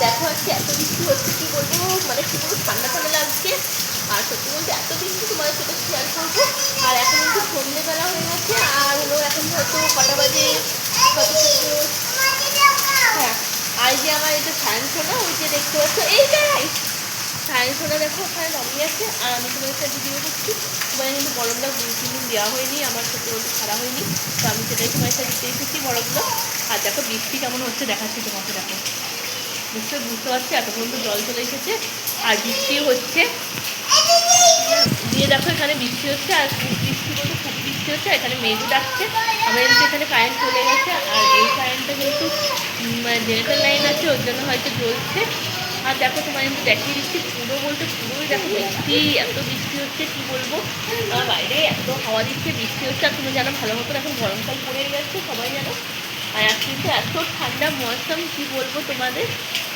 দেখো আজকে এত বৃষ্টি হচ্ছে কি বলবো, মানে কি বলবো, ঠান্ডা ঠান্ডা লাগছে। আর সত্যি বলতে এত বৃষ্টি তোমাদের সাথে শেয়ার করবো। আর এখন কিন্তু সন্ধ্যেবেলা হয়ে গেছে, আর হলো এখন হয়তো কটা বাজে, হ্যাঁ। আর যে আমার এটা সায়নসোনা, ওই যে দেখতে পাচ্ছ এইটাই সায়নসোনা, দেখো ওখানে দাঁড়িয়ে আছে। আর আমি তোমাদের সাথে ভিডিও করছি। তোমার কিন্তু বরফটা 2-3 দিন দেওয়া হয়নি, আমার সত্যি বলতে ছাড়া হয়নি, তো আমি সেটাই তোমার সাথে দিতে এসেছি বরফগুলো। আর দেখো বৃষ্টি কেমন হচ্ছে দেখাচ্ছি তোমাকে, দেখো নিশ্চয়ই বুঝতে পারছি এত পর্যন্ত জল চলে এসেছে আর বৃষ্টি হচ্ছে। দিয়ে দেখো এখানে বৃষ্টি হচ্ছে, আর খুব বৃষ্টি বলতে খুব বৃষ্টি হচ্ছে। এখানে মেঘও ডাকছে, আমার কিন্তু এখানে কারেন্ট চলে গেছে। আর এই কারেন্টটা কিন্তু জেনারেটর লাইন আছে, ওর জন্য হয়তো জ্বলছে। আর দেখো তোমার কিন্তু দেখিয়ে দিচ্ছি, পুরো বলতে পুরোই দেখো বৃষ্টি, এত বৃষ্টি হচ্ছে কি বলবো। আমার বাইরে এত হাওয়া দিচ্ছে, বৃষ্টি হচ্ছে। আর তুমি জানো ভালো মতন এখন গরমকাল পড়ে গেছে, সবাই জানো। আর কিন্তু এত ঠান্ডা মৌসুম কি বলবো তোমাদের,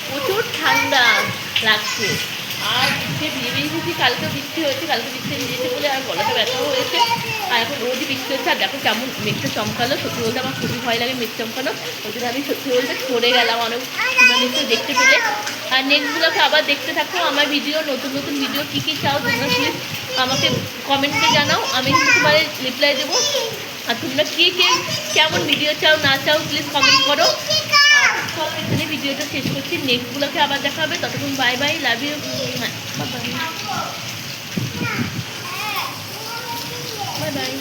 প্রচুর ঠান্ডা লাগছে। আর যে ভিজেছি, কালকে বৃষ্টি হয়েছে, কালকে বৃষ্টি ভিজেছে বলে আর গলাটা ব্যথাও হয়েছে। আর এখন রোজই বৃষ্টি হচ্ছে। আর দেখো কেমন মেঘটা চমকালো, সত্যি বলতে আমার খুবই ভয় লাগে মেঘ চমকানো। ওই জন্য আমি সত্যি বলতে সরে গেলাম অনেক, তোমরা নিশ্চয়ই দেখতে পেলে। আর নেক্সটগুলোকে আবার দেখতে থাকো, আমার ভিডিও নতুন নতুন ভিডিও কী কী চাও তোমরা প্লিজ আমাকে কমেন্টে জানাও, আমি কিন্তু তোমার রিপ্লাই দেবো। আর তোমরা কে কে কেমন ভিডিও চাও না চাও প্লিজ কমেন্ট করো। সব এখানে ভিডিওটা শেষ করছি, নেক্সটগুলোকে আবার দেখা হবে। ততক্ষণ bye bye, love you, bye by.